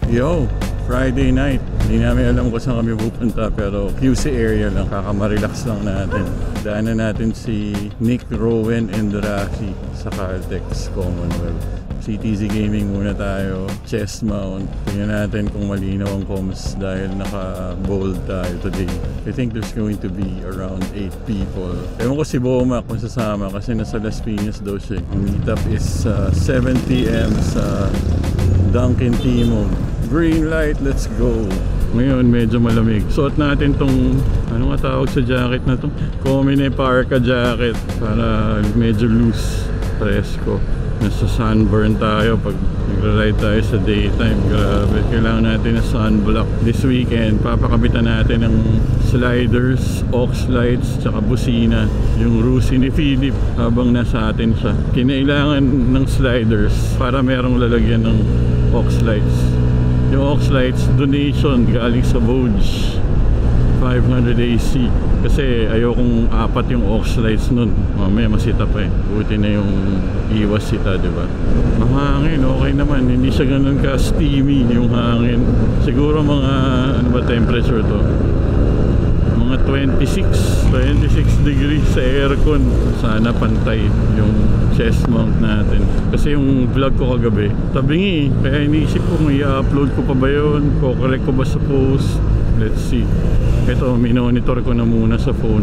Yo, Friday night. Hindi namin alam kung saan kami pupunta pero QC area lang. Kakamarelax lang natin. Daanan natin si Nick, Rowan, and Rafi sa Caltex Commonwealth. CTZ Gaming muna tayo. Chest mount. Tingnan natin kung malinaw ang comms dahil naka-bold tayo today. I think there's going to be around 8 people. Ewan ko si Boma kung sasama kasi nasa Las Piñas daw siya. Ang meetup is 7 PM sa Dunkin Timog. Green light, let's go. Ngayon medyo malamig. Suot natin tong ano nga tawag sa jacket na to? Komine Parka jacket para medyo loose, fresco. Nasa sunburn tayo pag nagra-ride tayo sa daytime. Grabe, kailangan natin ng sunblock. This weekend papakabitan natin ng sliders, aux lights, tsaka busina. Yung Rusi ni Philip habang nasa atin siya. Kinailangan ng sliders para merong lalagyan ng aux lights. Yung aux lights donation galing sa Vouge 500 AC kasi ayokong apat yung aux lights nun, mamaya masita pa eh. Buti na yung iwas sita, diba? Mahangin, okay naman, hindi siya ganun ka steamy yung hangin. Siguro mga ano ba temperature to, mga 26 degrees sa aircon. Sana pantay yung chest mount natin kasi yung vlog ko kagabi tabingi, kaya iniisip ko kung i-upload ko pa ba yun, correct ko ba sa post. Let's see. Ito, minonitor ko na muna sa phone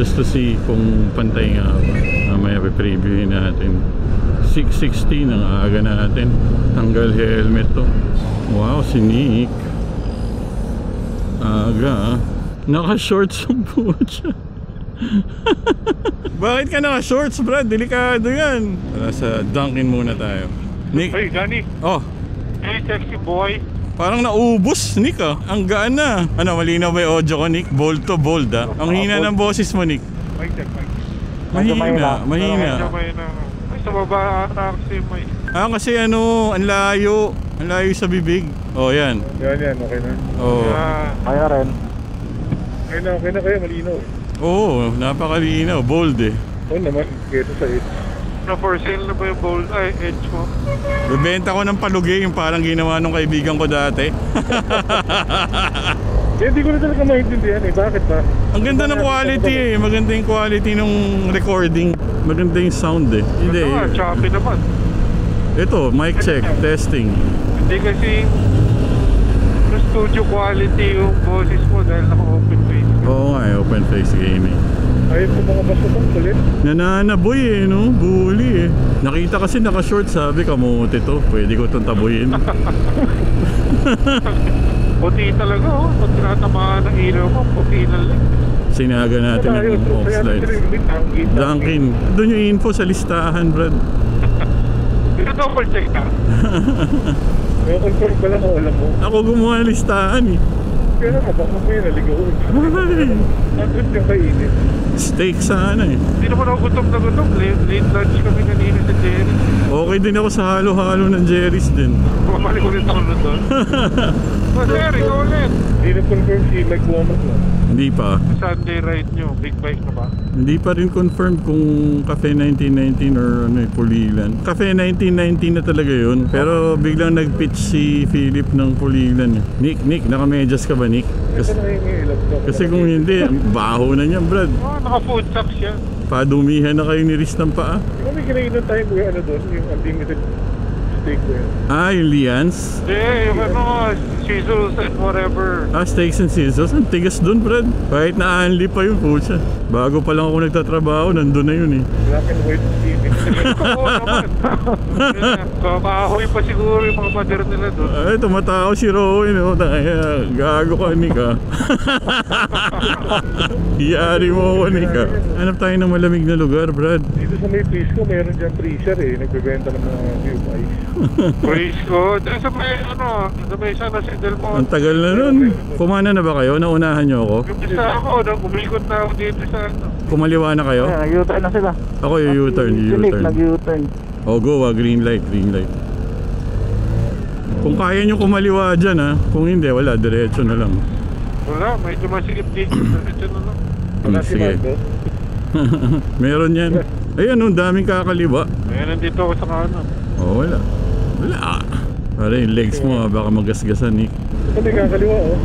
just to see kung pantay nga ba. Mamaya pre-previewin natin. 6:16 ang aga natin. Tanggal helmet to. Wow, si Nick aga. Naka-shorts ang pucha. Bakit ka naka-shorts, Brad? Delikado yan. Tara, sa Dunkin muna tayo. Nick. Hey, Gani. Oh. Hey, sexy boy. Parang naubos, Nick ah. Ang gaan na. Ano, malinaw ba yung audio ko, Nick? Bold to bold ah. Ang hina ng boses mo, Nick. Mic check, mic. Mahina. May sa baba ata kasi may. Kasi ano, ang layo. Ang layo sa bibig. Oh, yan. Yan, okay na. Oh. Kaya rin. Okay na kayo, malinaw. Oo, napakalinaw. Bold eh. Oo naman, kesa sa edge. Na for sale na ba yung bold, edge mo? Bebenta ko ng palugi, yung parang ginawa nung kaibigan ko dati. Hindi ko na talaga maintindihan eh, bakit ba? Ang ganda ng quality eh, maganda yung quality nung recording. Maganda yung sound eh. Hindi. Choppy naman. Ito, mic check, testing. Hindi kasi studio quality yung boses mo dahil naka-open face. Oo nga eh, open face gaming. Ayun po mga basutang kulit. Nananaboy eh, no? Bully eh. Nakita kasi naka-short, sabi kamote to. Pwede ko itong tabuyin. Puti talaga oh. Pag tinatamaan ng ilaw mo, puti na lang. Sinaga natin ng aux lights. Dunkin. Doon yung info sa listahan, Brad. Ito double check na. May confirm ba lang alam mo? Ako gumawa ng listahan eh. Kaya nga, baka mo yung naligaw. Nandun yung kainit. Steak sana eh. Hindi naman ako gutom na gutom. Late lunch kami kanina sa Jerry's. Okay din ako sa halo-halo ng Jerry's din. Bumalik ulit ako na doon. Jerry, go ulit. Hindi na confirm si Mike Womack na. Hindi pa. Sunday ride nyo, big bike na ba? Hindi pa rin confirmed kung Cafe 1919 or ano eh, Pulilan. Cafe 1919 na talaga yun. Pero biglang nag-pitch si Philip ng Pulilan eh. Nick, naka-medyas ka ba, Nick? Kasi kung hindi, baho na niyan, Brad. Naka-food truck siya. Padumihan na kayo ni Riz ng paa. Kung may kinainan tayo kuya, ano doon, yung unlimited steak ko yan. Yung Lians? Yung ano, sizzles and whatever. Steaks and sizzles. Ang tigas dun, Brad. Kahit na-unli pa yun, pucha. Bago pa lang ako nagtatrabaho, nandun na yun eh. Black and white TV. Oo naman. Kakahoy pa siguro yung mga mother nila doon. Tumatao si Rowan, no? Gago ka, Nick, ha? Iyari mo ako, Nick, ha? Hanap tayo ng malamig na lugar, Brad. Dito sa may Prisco, meron dyan freezer eh. Nagbebenta ng mga view ice. Prisco? Sa may ano, sa may sana si Del Monte. Ang tagal na nun. Kumana na ba kayo? Naunahan nyo ako? Isa ako, umikot na ako dito sa ano. Kumaliwa na kayo? Nag-U-turn na sila. Ako yung U-turn. Nag-U-turn. Go, green light. Kung kaya nyo kumaliwa dyan, ha? Kung hindi, wala, diretso na lang. Wala, medyo masikip dito. Diretso na lang. Wala si Sige. Meron yan. Ayan, daming kakaliwa. Ayan, nandito ako sa kanan. Wala. Pare, yung legs mo baka magasgasan, Nick. Pati kakaliwa, oh.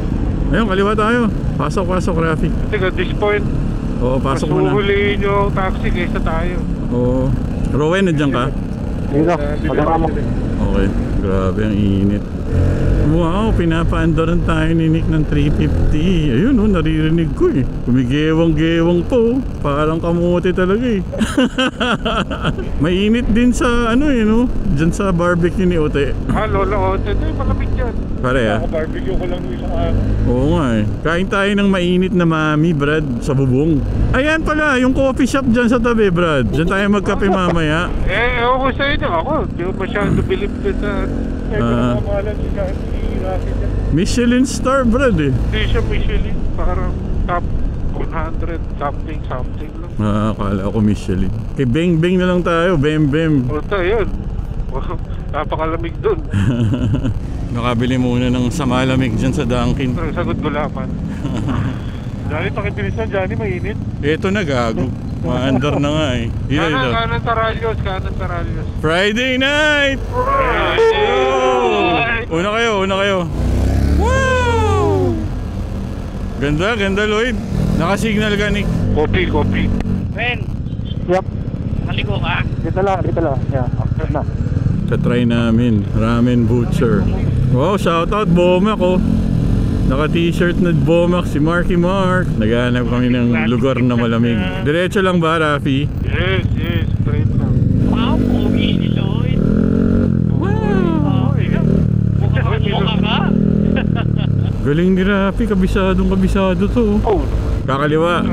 Ayun, kaliwa tayo. Pasok, traffic. Teka, at this point, Oo, pasok mo mas na. huhulihin yung taxi kaysa tayo. Oo. Rowan, nandiyan ka? Dito, pagkakamo. Okay, grabe ang init. Wow, pinapaandaran tayo ni Nick ng 350. Ayun oh, naririnig ko eh. Kumigewang-gewang po. Parang kamote talaga eh. Mainit din sa ano eh no? Diyan sa barbecue ni Ote. Lola Ote, ito yung malamig dyan. Pare ah. Barbecue ko lang yung isang araw. Oo nga eh. Kain tayo ng mainit na mami, Brad, sa bubong. Ayan pala, yung coffee shop dyan sa tabi, Brad. Diyan tayo magkape mamaya. Ewan ko sa inyo. Ako, di ko masyado bilib doon sa... Nagkakamalan si Rocket yan. Michelin star, Brad eh. Hindi siya Michelin. Parang top 100 something lang. Akala ko Michelin. Kay Beng Beng na lang tayo, Bem Bem. Puta, yun. Wow, napakalamig doon. Nakabili muna ng samalamig dyan sa Dunkin. Ang sagot gulaman. Johnny, pakibilisan. Johnny, mainit. Ito na gago. Maandar na nga eh. Dito, dito. Kanan Taralyos. Friday night! Una kayo. Wow! Ganda Lloyd. Nakasignal ka, Nick. Copy. Ben, Yup, maligo ka. dito lang. Yeah, after na. Katry namin. Ramen Butcher. Wow, shoutout Bomac oh. Naka t-shirt na Bomac si Marky Mark. Naghahanap kami ng lugar na malamig. Diretso lang ba, Rafi? Yes, straight lang. Wow, pogi ni Lloyd. Wow! Mukha ka. Galing ni Rafi. Kabisado to oh. Kakaliwa.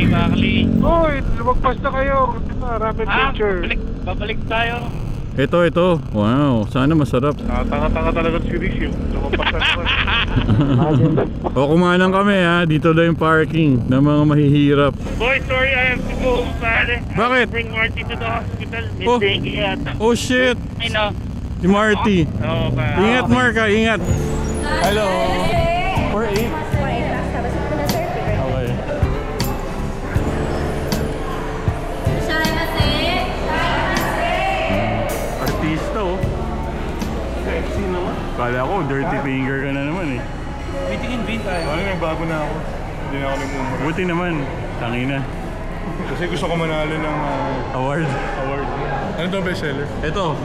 Bakli. Hoy, lumagpas na kayo. Ramen picture. Babalik tayo. Ito. Wow, sana masarap. Tanga-tanga talaga si Riz yung lumagpas na naman. O kumanan kami ha. Dito lang yung parking ng mga mahihirap. Boy, sorry, I have to go. Pare. Bakit? Bring Marty to the hospital. Oh. May dengue yata. Oh shit! I know. Si Marty. Oo ba? Ingat Mark ha, ingat. Hello. 4-8. Okay. Artista oh. Sexy naman. Kala ko dirty finger ka na naman eh. Bitingin bin tayo. Ano yung bago na ako? Hindi na ako nagmumura. Buti naman. Tangina. Kasi gusto ko manalo ng Award. award. Ano daw bestseller? Ito.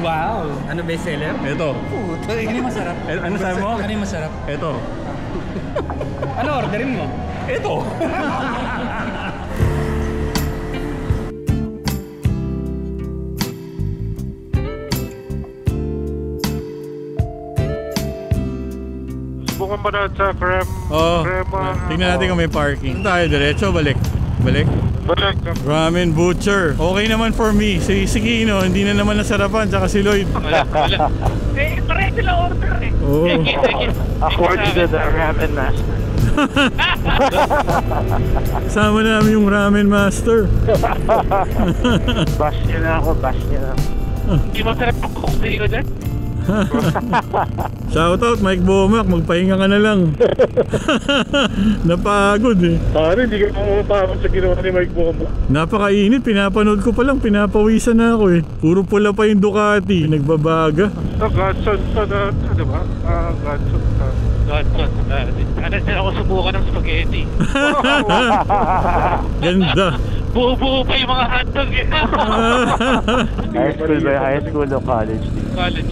Wow! Ano bestseller? Ito. Puto, ano yung masarap? Ano sabi mo? Ano yung masarap? Ito. Ano orderin mo? Ito. Subukan ba natin sa creme? Oh. Crema. Tingnan natin kung may parking. Tayo diretso, balik. Balik. Ramen Butcher. Okay naman for me. Si Kino, hindi na naman nasarapan. Tsaka si Lloyd. Wala. Eh, pare sila order eh. Oo. Ako dito the ramen master. Kasama namin yung Ramen Master. Bash niya na ako. Hindi masarap ang cocktail ko dyan. Shoutout Mike Bomac, magpahinga ka na lang. Napagod eh. Pare, hindi ka pumapakot sa ginawa ni Mike Bomo. Napakainit, pinapanood ko pa lang, pinapawisan na ako eh. Puro pula pa yung Ducati, nagbabaga. Godson pa na, di ba? Godson pa. God. Ano sila ako subukan ng spaghetti. Ganda. Buo-buo pa yung mga hotdog eh. High school ba? High school o college? College.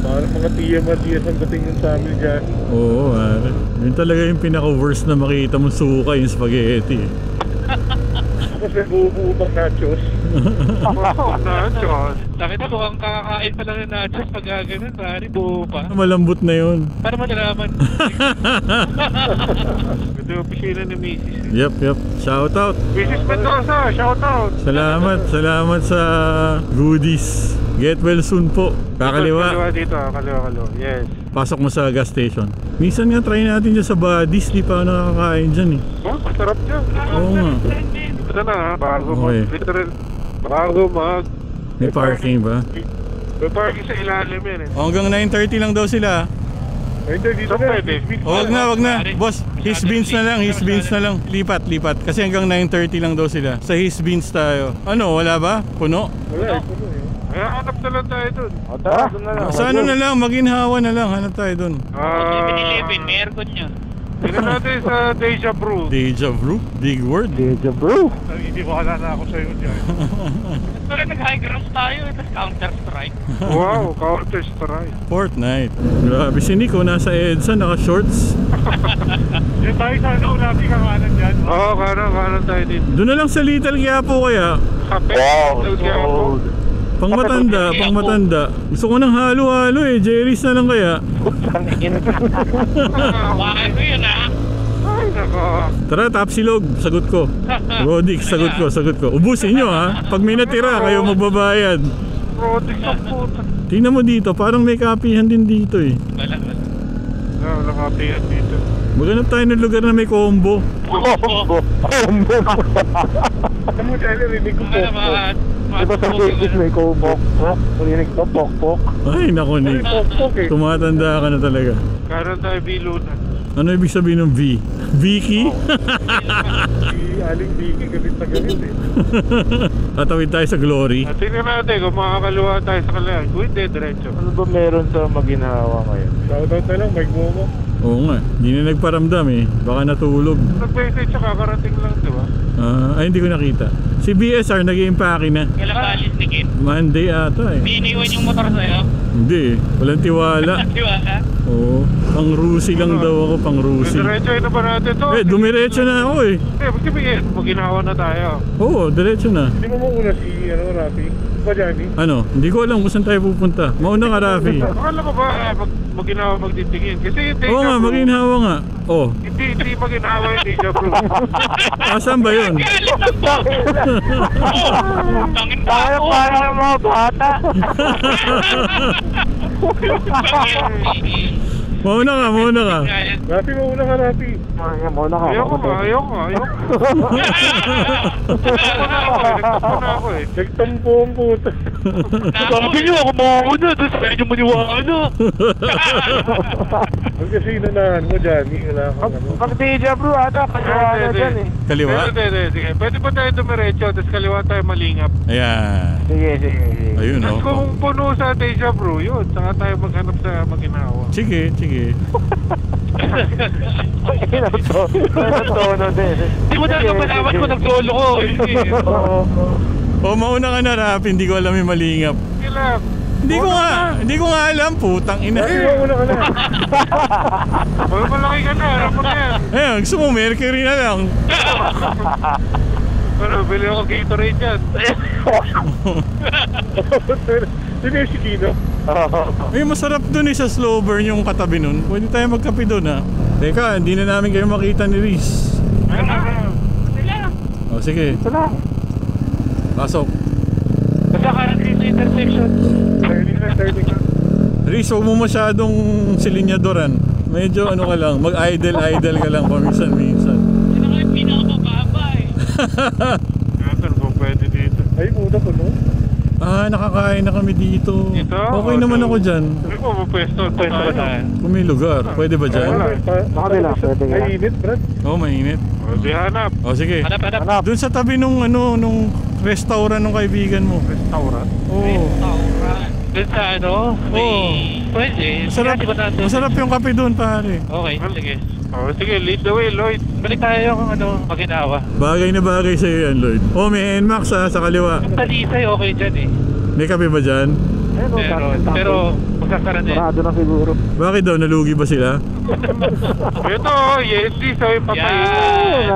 Parang mga tiyas ang dating yun sa amin dyan. Oo, mare. Yun talaga yung pinaka-worst na makita mo suka yung spaghetti eh. Kasi buo-buo pang nachos. Nachos. Nakita ko ang kakakain pa lang ng nachos pag gano'n, pare, buo pa. Malambot na yun. Para malalaman. Ito yung opisina ni Mrs. Yep. Shoutout. Mrs. Mendoza, shout out. Salamat sa goodies. Get well soon po. Kakaliwa. Dito, kaliwa. Yes. Pasok mo sa gas station. Minsan nga try natin dyan sa Buddies. Di pa ako nakakain dyan eh. Oh, masarap dyan. Oo nga. Ito na ha, bago Okay. mag... May parking ba? May parking sa ilalim yan eh. Hanggang 9:30 lang daw sila. Hindi, dito na. Pwede. Wag na. Boss, his beans na lang. Lipat. Kasi hanggang 9:30 lang daw sila. Sa his beans tayo. Ano, wala ba? Puno? Wala, ito na eh. Kaya hanap na lang tayo dun. O tara, doon na lang. Sa ano na lang, maginhawa na lang. Hanap tayo dun. 7-Eleven, may aircon nyo. Tingnan natin sa Deja Brew. Deja Brew? Big word. Deja bro. Hindi mo na ako sa'yo dyan. Pero nag-high ground tayo, tapos Counter-Strike. Wow, Counter Strike. Fortnite. Grabe si Nico, nasa EDSA, naka-shorts. Yung tayo sa ano natin kakanan dyan. Oo, kanan tayo dito. Doon na lang sa Little Quiapo kaya. Kape. Wow, Kaya so ako. old. Pang matanda. Gusto ko ng halo-halo eh. Jerry's na lang kaya. Tangin. Bakit ko yun ah? Ay, nako. Tara, Tapsilog. Sagot ko. Rodix, sagot ko. Ubusin nyo ha. Pag may natira, kayo magbabayad. Product ng puta. Tingnan mo dito, parang may kapihan din dito eh. Wala. Wala kapihan dito. Maghanap tayo ng lugar na may combo. Combo. Ano mo dahil rinig ko Ano ba? Diba sa Facebook may combo? Rinig ko, pok-pok. Ay, nako Nick. Pok-pok eh. Tumatanda ka na talaga. Kanan tayo Bilunan. Ano ibig sabihin ng V? Vicky? Si Aling Vicky galit na galit eh. Tatawid tayo sa Glory. At tingnan natin kung makakaluwa tayo sa kalayan. Kung hindi, diretso. Ano ba meron sa maginhawa ngayon? Shoutout na lang, Mike Momo. Oo nga, hindi na nagparamdam eh. Baka natulog. Nag-message siya, kakarating lang, di ba? Ay, hindi ko nakita. Si BSR nag-i-impake na. Kailan ka alis ni Kit? Monday ata eh. May iniwan yung motor sa'yo? Hindi, walang tiwala. Di ba? Oo, pang Rusi lang daw ako, pang Rusi. Diretso na ba natin to? Dumiretso na ako eh. Magkibigyan, maginawa na tayo. Oo, diretso na. Hindi mo muna si, Rafi? Ba, Johnny? Ano, hindi ko alam kung saan tayo pupunta. Mauna ka, Rafi. Akala ko ba maginawa magtitingin? Kasi yung Deja Oo nga, Brew, maginhawa nga. Oh, Hindi maginawa yung Deja Brew. asan ba yun? Tangin Tayo ako. para ng mga bata. Mauna ka. Rafi, mauna ka, Rafi. Muna ka. Ayoko. Nagtampo na ako eh. Nagtampo ang puta. Sabi niyo ako mauna, tapos medyo maniwala. Ang kasinahan mo, Johnny. Wala kang ano. Pag Deja bro ata, kanya dyan eh. Kaliwa? Sige. Pwede pa tayo dumiretso, tapos kaliwa tayo malingap. Ayan. Sige. Ayun Tapos oh. kung puno sa Deja Brew, yun. Saka tayo maghanap sa maginawa. Sige. Ano to? Tono din. Hindi mo talaga malaman ko nag-solo ko. Oh, mauna ka na, Rafi. Hindi ko alam yung malingap. Kailan? Hindi ko nga alam, putang ina. Rafi, mauna ka na. Malaki ka na, harap mo na yan. Ayun, gusto mo, Mercury na lang. Ano, bili ako Gatorade dyan. Sino yung si Kino? Ay, masarap dun sa slow burn yung katabi nun. Pwede tayo magkape dun ha. Teka, hindi na namin kayo makita ni Riz. O sige, Wala. pasok. Basta ka dito intersection. Turning na. Riz, huwag mo masyadong silinyadoran. Medyo ano ka lang, mag-idle ka lang paminsan-minsan. Sino nga yung pinakamababa eh? Ganun kung pwede dito. Ay, puta po no? Nakakain na kami dito. Dito? Okay naman ako dyan. Sabi ko, mapwesto tayo. Kung may lugar, pwede ba dyan? Makabila, pwede nga. Ay, init, Brad. Oo, mainit. O, di hanap. O sige. Hanap. Hanap. Doon sa tabi nung restaurant ng kaibigan mo. Restaurant. Oo. Doon sa ano? Pwede. Masarap yung kape doon, pare. Okay, sige. O, sige, lead the way, Lloyd. Balik tayo kung maginawa. Bagay na bagay sa'yo yan, Lloyd. Oh, may NMAX sa kaliwa. Ang talisay okay dyan eh. May kape ba dyan? Pero magsasara din. Sarado na siguro. Bakit daw? Nalugi ba sila? Ito, Yendi, sa yung papayin.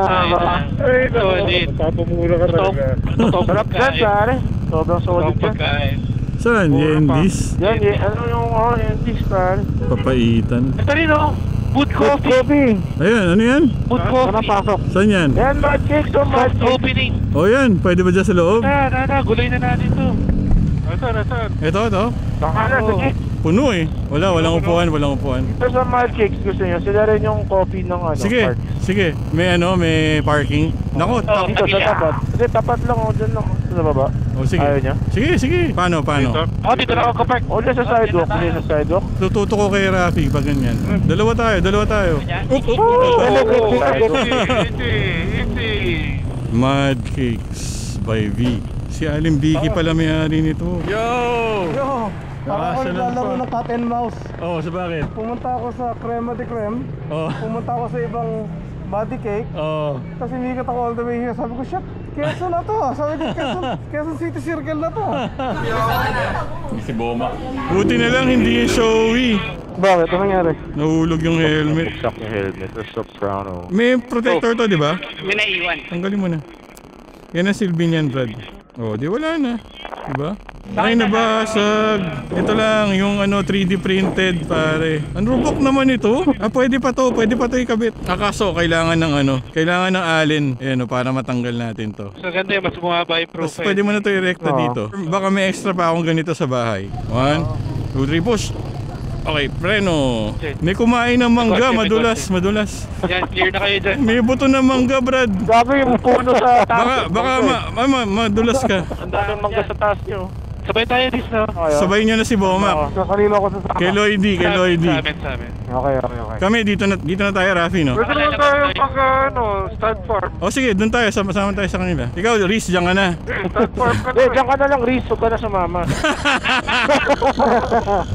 Ay, Solid. Papamura ka talaga. Totoong Sarap dyan, pare. Sobrang solid dyan. pagkain. Saan? Yendi's? Yan, ano yung Yendi's, pare? Papaitan. Ito rin oh. Good coffee. Ayun, ano yan? Good Sana coffee. pasok. Saan yan? Yan, bad cake to, bad Soft cake. opening. O yan, pwede ba dyan sa loob? Gulay na natin to. Nasaan? Ito. Saka na, sige. Puno eh. Walang upuan. Ito sa mad cakes, gusto nyo. Sila rin yung coffee ng ano. Sige, park. sige. May parking. Nako, Dito, sa tapat. Kasi tapat lang, dyan lang. Sa baba. O sige. Ayaw niya? Sige. Paano? Dito na ako kapark. O, dyan sa sidewalk. Dyan sa sidewalk. Tututo ko kay Rafi pag ganyan. Dalawa tayo. Easy. Mud Cakes by V. Si Aling Vicky pala may-ari nito. Yo! Yo! Para ako Nakasalan naglalaro pa. ng cat and mouse. Oh, sa bakit? Pumunta ako sa Crema de Creme. Oh. Pumunta ako sa ibang body cake. Oh. Tapos imikat ako all the way here. Sabi ko, shit, Quezon na to. Sabi ko, Quezon City Circle na to. Si Boma. Buti na lang hindi yung showy. Bakit? Ano nangyari? Nahulog yung helmet. Buksak yung helmet. The Soprano. May protector to, di ba? May naiwan. Tanggalin mo na. Yan ang silbi niyan, Brad. Oh, di wala na. Diba? Ay, nabasag. Ito lang, yung 3D printed, pare. Ang rubok naman ito. Pwede pa to ikabit. Akaso, kailangan ng allen. Ayan, para matanggal natin to. So ganda yun, mas bumaba yung Tapos profile. pwede mo na to i-recta dito. Baka may extra pa akong ganito sa bahay. 1, 2, 3, push. Okay, preno. May kumain ng mangga, madulas. Yan, clear na kayo dyan. May buto ng mangga, Brad. Gabi yung puno sa taas. Baka madulas ka. Ang daming mangga sa taas nyo. Sabay tayo dis, no? Sabay nyo na si Bomac. Kanino ako sa Kay Lloydie. Sa amin. Okay. Kami, dito na tayo, Rafi, no? Pwede naman tayo pag stud farm. O sige, doon tayo, sama tayo sa kanila. Ikaw, Reese, diyan ka na. Stud farm ka na. Diyan ka na lang, Riz. Huwag ka na sumama.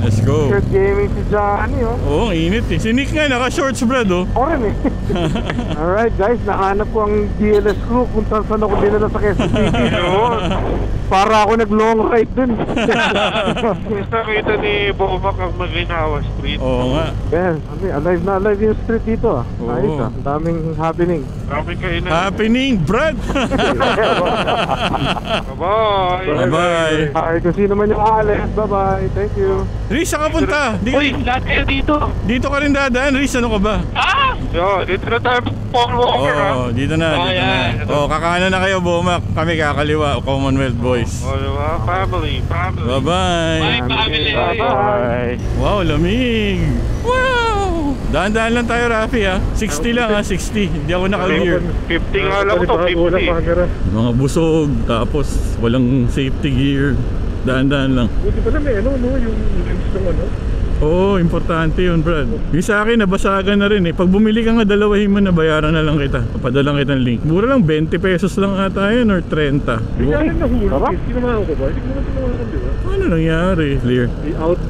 Let's go. Shirt gaming si Johnny, oh. Oo, ang init eh. Si Nick nga, naka-shorts, Brad, oh. Ako rin eh. Alright guys, nahanap ko ang DLS crew kung saan ako dinala sa Quezon City. Para ako nag-long ride dun. Nakita ni Bomac ang Maginawa Street. Oo nga. Yes, alive na alive yung street dito ah. Oo. Ayos ah, ang daming happening. Daming kainan. Happening, Brad! Bye-bye. Bye-bye. Ay, kung sino man yung aalis, bye-bye, thank you. Reese, saan ka punta? Uy, lahat kayo dito. Dito ka rin dadaan, Reese, ano ka ba? Yo, dito na tayo Paul Walker ha. Oo, dito na. yan. Kakanan na kayo, Bomac. Kami kakaliwa, Commonwealth Boys. O diba? Family. Bye-bye. Bye, family. Bye. Wow, lamig! Wow! Dahan-dahan lang tayo, Rafi, ha? 60 lang, ha? 60. Hindi ako naka-gear. 50 nga lang to, 50. Mga busog, tapos walang safety gear. Dahan-dahan lang. Buti pala may yung lens ng Oo, importante yun, Brad. Yung sa akin, nabasagan na rin eh. Pag bumili ka nga, dalawahin mo na, bayaran na lang kita. Papadalang kitang link. Mura lang, 20 pesos lang ata yun or 30. nahulog eh, sinamahan ko ba? Hindi ko naman sinamahan, di ba? Ano nangyari, Clear?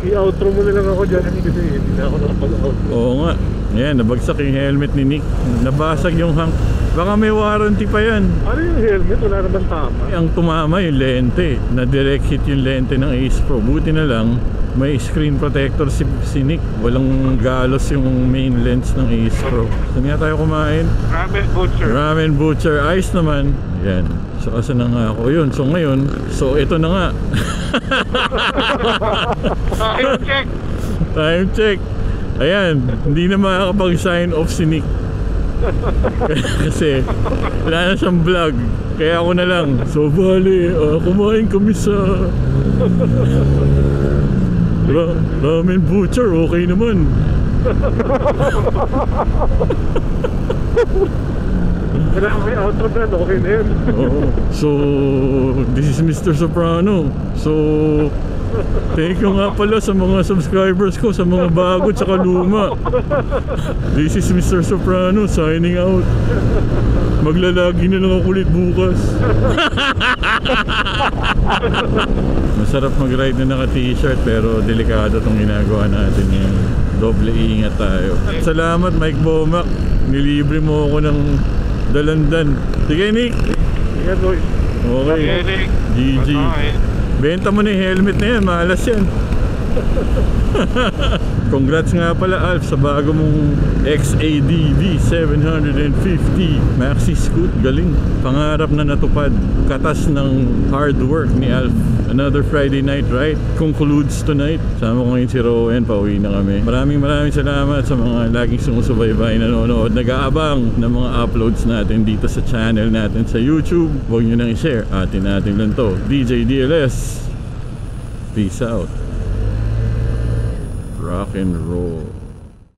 I-outro mo na lang ako dyan kasi hindi na ako nakapag-outro. Oo nga. Ayan, nabagsak yung helmet ni Nick. Nabasag yung hang. Baka may warranty pa yan. Ano yung helmet? Wala naman tama. Ang tumama yung lente. Na-direct hit yung lente ng Ace Pro. Buti na lang, may screen protector si Nick. Walang galos yung main lens ng Ace Pro. Saan nga tayo kumain? Ramen Butcher. Ramen Butcher. Ayos naman. Yan. So, asa na nga ako yun. So, ngayon, ito na nga. Check. Time check. Ayan, hindi na makakapag-sign off si Nick. Kasi wala na siyang vlog. Kaya ako na lang. So bali, kumain kami sa Ramen Butcher. Okay naman. Kailangan may outro na, okay na yun. Oo. So, this is Mr. Soprano. So, thank you nga pala sa mga subscribers ko, sa mga bago at saka luma. This is Mr. Soprano signing out. Maglalagi na lang ako ulit bukas. Masarap mag-ride na naka-t-shirt pero delikado itong ginagawa natin ngayon. Doble ingat tayo. Salamat Mike Bomac. Nilibre mo ako ng dalandan. Sige Nick. Yan boys. Okay. GG. Benta mo na yung helmet na yan, malas yan. Congrats nga pala Alf sa bago mong XADV 750 Maxi Scoot. Galing, pangarap na natupad. Katas ng hard work ni Alf. Another Friday night ride concludes tonight. Sama ko ngayon si Rowan, pauwi na kami. Maraming salamat sa mga laging sumusubaybay, nanonood, nag-aabang ng mga uploads natin dito sa channel natin sa YouTube. Huwag nyo nang i-share, atin lang to. DJ DLS, peace out. Rock and roll.